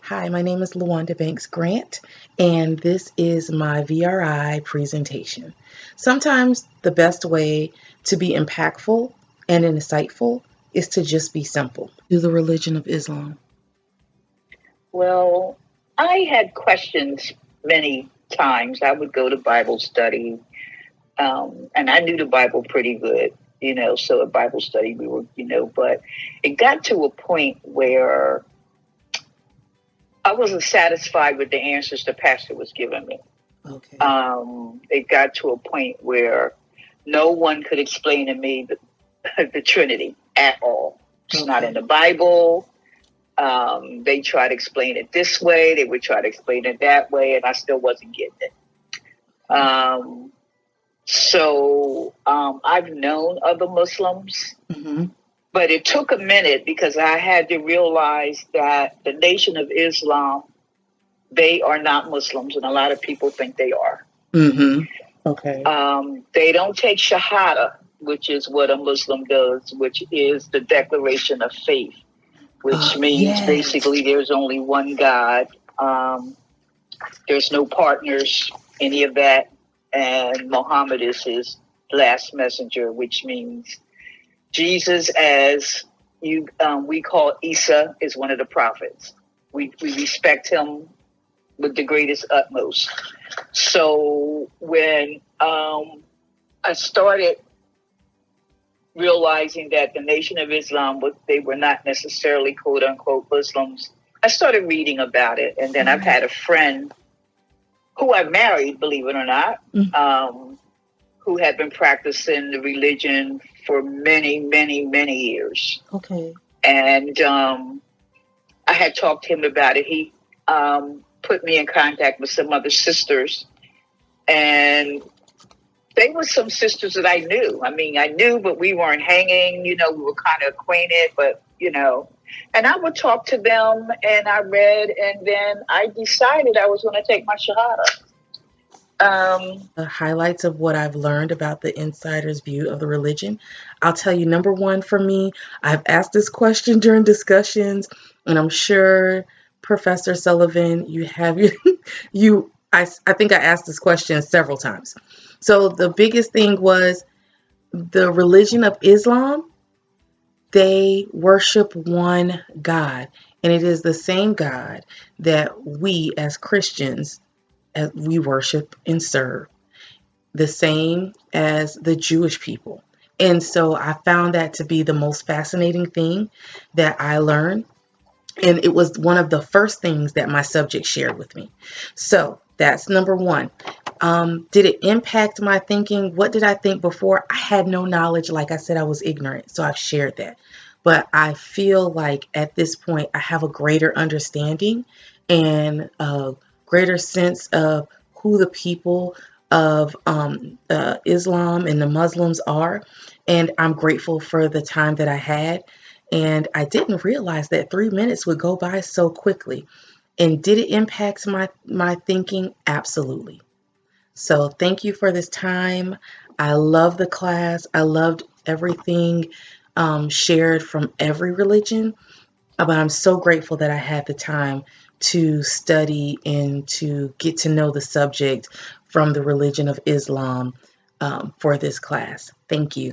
Hi, my name is LaWanda Banks Grant, and this is my VRI presentation. Sometimes the best way to be impactful and insightful is to just be simple. To the religion of Islam. Well, I had questions many times. I would go to Bible study, and I knew the Bible pretty good, so at Bible study we were, but it got to a point where I wasn't satisfied with the answers the pastor was giving me. Okay. It got to a point where no one could explain to me the Trinity at all. It's not in the Bible. They try to explain it this way. They would try to explain it that way, and I still wasn't getting it. So I've known other Muslims, but it took a minute because I had to realize that the Nation of Islam, they are not Muslims, and a lot of people think they are. Okay. They don't take Shahada, which is what a Muslim does, which is the declaration of faith, which means basically there's only one God. There's no partners, any of that. And Muhammad is his last messenger, which means Jesus, as we call Isa, is one of the prophets. We respect him with the greatest utmost. So when I started realizing that the Nation of Islam, they were not necessarily quote unquote Muslims, I started reading about it. And then I've had a friend who I married, believe it or not, who had been practicing the religion for many, many, many years. Okay. And I had talked to him about it. He put me in contact with some other sisters, and they were some sisters that I knew. I mean, I knew, but we weren't hanging, we were kind of acquainted, but, and I would talk to them, and I read, and then I decided I was going to take my Shahada. The highlights of what I've learned about the insider's view of the religion. I'll tell you, number one for me, I've asked this question during discussions, and I'm sure Professor Sullivan, you have I think I asked this question several times. So the biggest thing was the religion of Islam. They worship one God, and it is the same God that we as Christians we worship and serve, the same as the Jewish people. And so I found that to be the most fascinating thing that I learned. And it was one of the first things that my subject shared with me. So that's number one. Did it impact my thinking? What did I think before? I had no knowledge. Like I said, I was ignorant. So I've shared that. But I feel like at this point, I have a greater understanding and a greater sense of who the people of Islam and the Muslims are. And I'm grateful for the time that I had. And I didn't realize that 3 minutes would go by so quickly. And did it impact my thinking? Absolutely. So thank you for this time. I love the class. I loved everything shared from every religion. But I'm so grateful that I had the time to study and to get to know the subject from the religion of Islam for this class. Thank you.